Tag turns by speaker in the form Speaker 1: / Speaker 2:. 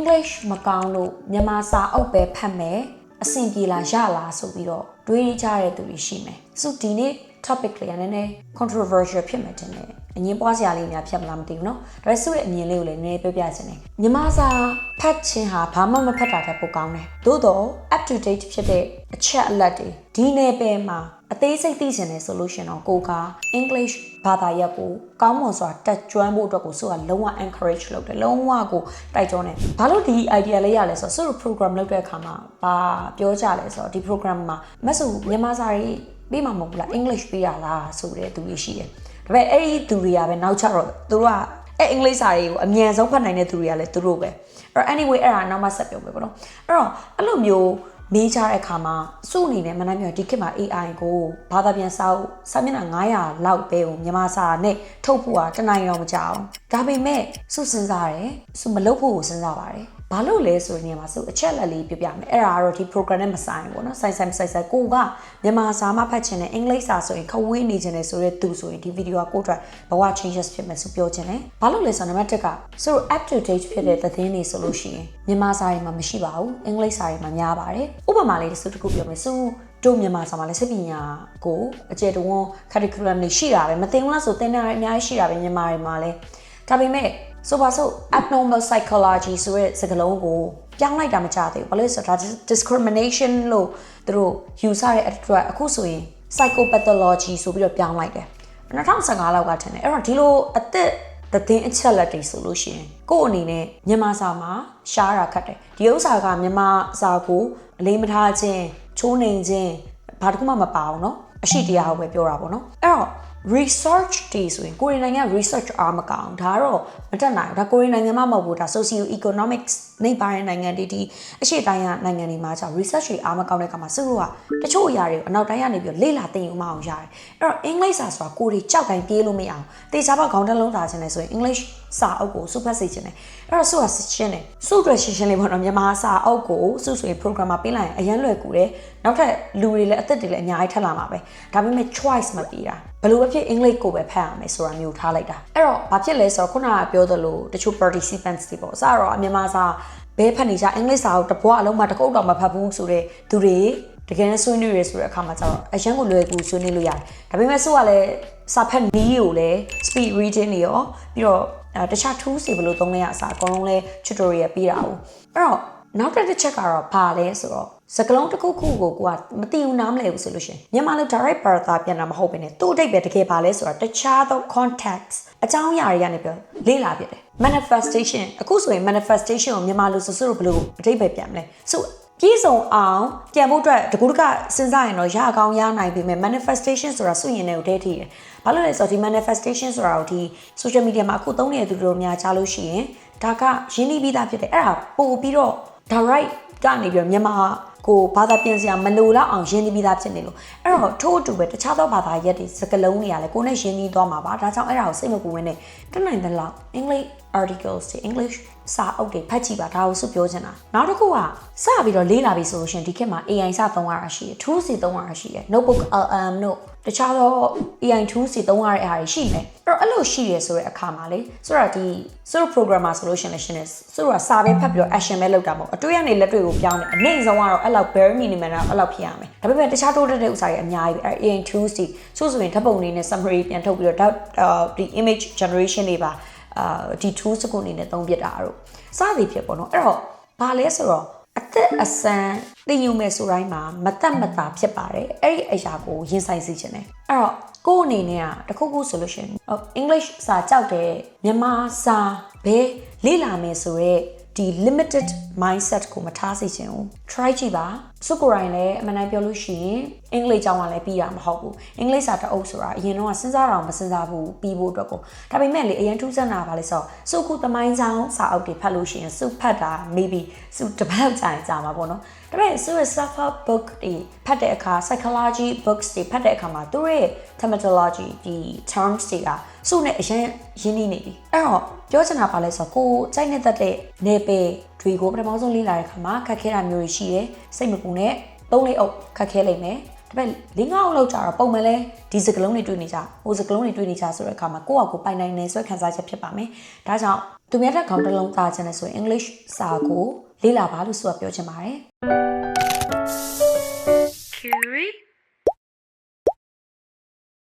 Speaker 1: English မကောင်းလို့မြန်မာစာအုပ်ပဲဖတ်မယ်အဆင်ပြေလားရလားဆိုပြီးတော့တွေးကြတဲ့သူတွေရှိမယ်ဆိုဒီနေ့ topic လေးကနည်းနည်း controversial ဖြစ်မယ်တင်တယ်အငင်းပွားစရာလေးများဖြစ်မလားမသိဘူးเนาะဒါပေမဲ့သူ့ရဲ့အမြင်လေးကိုလည်းနည်းနည်းပြောပြချင်တယ်မြန်မာစာဖတ်ခြင်းဟာဘာမှမဖတ်တာတဲ့ပိုကောင်းတယ်သို့တော့ up to date ဖြစ်တဲ့အချက်အလက်တွေဒီနယ်ပယ်မှာအသေးစိတ်သိချင်တယ်ဆိုလို့ရှင်တော့ကိုက English ဘာသာရပ်ကိုကောင်းမွန်စွာတက်ကျွမ်းဖို့အတွက်ကိုဆိုတာလုံးဝ encourage လုပ်တယ်လုံးဝကိုတိုက်တွန်းတယ်ဘာလို့ဒီ idea လေးရလဲဆိုတော့ program လုပ်တဲ့အခါမှာဘာပြောကြလဲဆိုတော့ဒီ program မှာမဆူမြန်မာစာရေးပြီးမှမဟုတ်ဘူးလား English ပြီးရလားဆိုတဲ့သူတွေရှိတယ်ဒါပေမဲ့အဲ့ဒီသူတွေကပဲနောက်ကျတော့သူတို့ကအင်္ဂလိပ်စာတွေကိုအမြန်ဆုံးဖတ်နိုင်တဲ့သူတွေကလည်းသူတို့ပဲအဲ့ anyway အဲ့ဒါနောက်မှဆက်ပြောမယ်ပေါ့နော်အဲ့တော့အဲ့လိုမျိုးမေးကြတဲ့အခါမှာစုအနေနဲ့မနှမ်းပြောဒီခေတ်မှာ AI ကိုဘာသာပြန်စာမျက်နှာ900လောက်ပဲကိုမြန်မာစာနဲ့ထုတ်ဖို့ကတနိုင်တော့မကြအောင်ဒါပေမဲ့စုစဉ်းစားတယ်စုမလုပ်ဖို့စဉ်းစားပါတယ်ဘာလို့လဲဆိုတဲ့နေရာမှာစုအချက်လက်လေးပြပြမယ်အဲ့ဒါကတော့ဒီ program နဲ့မဆိုင်ဘူးเนาะဆိုင်ကိုကမြန်မာစာမှဖတ်ချင်တယ်အင်္ဂလိပ်စာဆိုရင်ခဝေးနေချင်တယ်ဆိုတဲ့သူဆိုရင်ဒီ video ကကိုယ့်အတွက်ဘဝ changes ဖြစ်မယ်ဆိုပြောချင်တယ်ဘာလို့လဲဆိုတော့နံပါတ်1ကဆို up to date ဖြစ်တဲ့သတင်းတွေဆိုလို့ရှိရင်မြန်မာစာတွေမှာမရှိပါဘူးအင်္ဂလိပ်စာတွေမှာများပါတယ်ဥပမာလေးစုတစ်ခုပြောမယ်စုတို့မြန်မာစာမှာလည်းစိတ်ပညာကိုအကျယ်တဝန်း curriculum တွေရှိတာပဲမသိဘူးလားဆိုသင်တာအများကြီးရှိတာပဲမြန်မာတွေမှာလည်းဒါပေမဲ့ဆိုပါစို့ abnormal psychology ဆိုတဲ့စကားလုံးကိုပြောင်းလိုက်တာမကြသေးဘူးဘာလို့လဲဆိုတော့ discrimination လို့သူတို့ယူဆတဲ့အတွက်အခုဆိုရင် psychopathology ဆိုပြီးတော့ပြောင်းလိုက်တယ်2015လောက်ကထင်တယ်အဲ့တော့ဒီလိုအသက်သတင်းအချက်လက်တွေဆိုလို့ရှိရင်ကို့အနေနဲ့မြန်မာစာမှာရှားတာခတ်တယ်ဒီဥစ္စာကမြန်မာစာကိုအလေးမထားခြင်းချိုးနှိမ်ခြင်းဘာတစ်ခုမှမပါဘူးเนาะအရှိတရားကိုပဲပြောတာပေါ့နော်အဲ့တော့research တွေဆိုရင်ကိုရီးနိုင်ငံ research အားမကောင်းဒါတော့မတက်နိုင်ဘူးဒါကိုရီးနိုင်ငံမှမဟုတ်ဘူးဒါ socio economics နေပါတဲ့နိုင်ငံတွေဒီအရှေ့တိုင်းကနိုင်ငံတွေမှာကြာ research တွေအားမကောင်းတဲ့အခါမှာသူတို့ကတချို့အရာတွေကိုအနောက်တိုင်းကနေပြီးလေ့လာသင်ယူမအောင်ရတယ်အဲ့တော့ English စာဆိုတာကိုရီကြောက်တိုင်းပြေးလို့မရအောင်တေချာပေါက်ခေါင်းတက်လုံးသားခြင်းလဲဆိုရင် English စာအုပ်ကိုစုဖတ်စေခြင်းလဲအဲ့တော့စုကရှင်းတယ်စုအတွက်ရှင်းလေးပေါ့နော်မြန်မာစာအုပ်ကိုစုဆိုရင် program မှာပေးလိုက်ရင်အရန်လွယ်ကူတယ်နောက်ထပ်လူတွေလည်းအသက်တွေလည်းအများကြီးထပ်လာမှာပဲဒါပေမဲ့ choice မပေးတာဘယ်လိုဖြစ်အင်္ဂလိပ်ကိုပဲဖတ်ရမယ်ဆိုတာမျိုးထားလိုက်တာအဲ့တော့ဘာဖြစ်လဲဆိုတော့ခုနကပြောသလိုတချို့ participants တွေပေါ့အစတော့အမြန်မာစာဘဲဖတ်နေကြအင်္ဂလိပ်စာကိုတပွားအလုံးမှာတစ်ခုတော့မဖတ်ဘူးဆိုတဲ့သူတွေတကယ်နဲ့ဆွေးနွေးရဆိုတဲ့အခါမှာကျတော့အရန်ကိုလွယ်ကူဆွေးနွေးလို့ရတယ်ဒါပေမဲ့ဆိုကလည်းစာဖတ်နည်းကိုလည်း speed reading တွေရောပြီးတော့တခြား tools တွေဘယ်လိုသုံးလဲအစားအကုန်လုံးလဲ tutorial ပေးတာဘူးအဲ့တော့နောက်တစ်ချက်ကတော့ဘာလဲဆိုတော့စကလုံးတစ်ခုခုကိုကမသိဘူးနားမလည်ဘူးဆိုလို့ရှင်မြန်မာလို direct ဘာသာပြန်တာမဟုတ်ဘဲနဲ့သူ့အတိတ်ပဲတကယ်ပါလဲဆိုတော့တခြားသော context အကြောင်းအရာတွေကနေပြောလေ့လာပြတယ် manifestation အခုဆိုရင် manifestation ကိုမြန်မာလိုဆိုဘယ်လိုအတိတ်ပဲပြန်မလဲဆိုပြည့်စုံအောင်ပြန်ဖို့အတွက်တကူတကစဉ်းစားရင်တော့ရကောင်းရနိုင်ပြီမဲ့ manifestation ဆိုတာစွရင်တွေကိုတည်းထည့်တယ်ဘာလို့လဲဆိုတော့ဒီ manifestation ဆိုတာကိုဒီ social media မှာအခုသုံးနေတဲ့သူတို့များကြားလို့ရှိရင်ဒါကရင်းနှီးပြီးသားဖြစ်တယ်အဲ့ဒါပို့ပြီးတော့ direct ကနေပြီးတော့မြန်မာကိုဘာသာပြန်စရာမလိုတော့အောင်ရင်းနှီးပြီးသားဖြစ်နေလို့အဲ့တော့ထို့အတူပဲတခြားသောဘာသာရပ်တွေစကားလုံးတွေကလည်းကိုယ်နဲ့ရင်းနှီးသွားမှာပါဒါကြောင့်အဲ့ဒါကိုစိတ်မပူဘဲနဲ့တနိုင်တဲ့လောက် English articles တွေ English စာအုပ်တွေဖတ်ကြည့်ပါဒါကိုစုပြောချင်တာနောက်တစ်ခုကစပြီးတော့လေးလာပြီဆိုလို့ရှင်ဒီခေတ်မှာ AI စသုံးရတာရှိတယ် tools တွေသုံးရတာရှိတယ် notebook LM တို့တခြားသော AI tools တွေသုံးရတဲ့အားတွေရှိမယ်အဲ့လိုရှိရဆိုတဲ့အခါမှာလေဆိုတော့ဒီဆိုတော့ programmer ဆိုလို့ရှင်လည်းရှင်းတယ်ဆိုတော့စာပဲဖတ်ပြီးတော့ action ပဲလုပ်တာမဟုတ်အတွေ့အကြုံလက်တွေကိုပြောင်းတယ်အနိုင်ဆုံးကတော့အဲ့လောက် bare minimum တော့အဲ့လောက်ဖြစ်ရမယ်ဒါပေမဲ့တခြားတိုးတက်တဲ့ဥစ္စာတွေအများကြီးပဲအဲ့ AI tools တွေဆိုရင်ဓာတ်ပုံတွေနဲ့ summary ပြန်ထုတ်ပြီးတော့ဒီ image generation တွေပါဒီ tools ကိုအနေနဲ့သုံးပြတာတို့စသည်ဖြစ်ပေါ့နော်အဲ့တော့ဘာလဲဆိုတော့အသက်အစမ်းသိယူမယ်ဆိုတိုင်းမှာမတက်မတာဖြစ်ပါတယ်အဲ့ဒီအရာကိုရင်ဆိုင်စေချင်တယ်အဲ့တော့ကိုယ်အနေနဲ့တခုခုဆိုလို့ရှိရင် English စာကြောက်တယ်မြန်မာစာဘဲလေ့လာမယ်ဆိုတော့ဒီ limited mindset ကိုမထားစေချင်ဘူး try ကြည့်ပါစုကိုရိုင်းလည်းအမှန်တမ်းပြောလို့ရှိရင်အင်္ဂလိပ်ကျောင်းကလည်းပြီးတာမဟုတ်ဘူးအင်္ဂလိပ်စာတအုပ်ဆိုတာအရင်တော့စဉ်းစားတော့မစဉ်းစားဘူးပြီးဖို့အတွက်ကိုဒါပေမဲ့လေအရင်ထူးဆန်းတာပါလေဆိုစုခုသမိုင်းကျောင်းစာအုပ်တွေဖတ်လို့ရှိရင်စုဖတ်တာ maybe စုတစ်ပတ်ကြာမှာပေါ့နော်ဒါပေမဲ့စုရဲ့ self help book တွေဖတ်တဲ့အခါ psychology books တွေဖတ်တဲ့အခါမှာသူရဲ့ terminology ဒီ terms တွေကစုနဲ့အရင်ရင်းနှီးနေပြီအဲ့တော့ပြောချင်တာပါလဲဆိုတော့ကိုစိုက်နေတတ်တဲ့နေပယ်တွေကိုပထမဆုံးလေ့လာတဲ့အခါမှာခက်ခဲတာမျိုးရှိတယ်စိတ်မပူနဲ့3-4အုပ်ခက်ခဲလိမ့်မယ်ဒါပေမဲ့5-6အုပ်လောက်ကြတော့ပုံမှန်လဲဒီစကလုံးတွေတွေ့နေကြဟိုစကလုံးတွေတွေ့နေကြဆိုတဲ့အခါမှာကိုယ့်အကိုပိုင်နိုင်နေဆွဲခံစားချက်ဖြစ်ပါမယ်ဒါကြောင့် သူများတက်ခေါင်းတစ်လုံးသားချင်တယ်ဆိုရင် English စာကိုလေ့လာပါလို့ဆိုတာပြောချင်ပါတယ်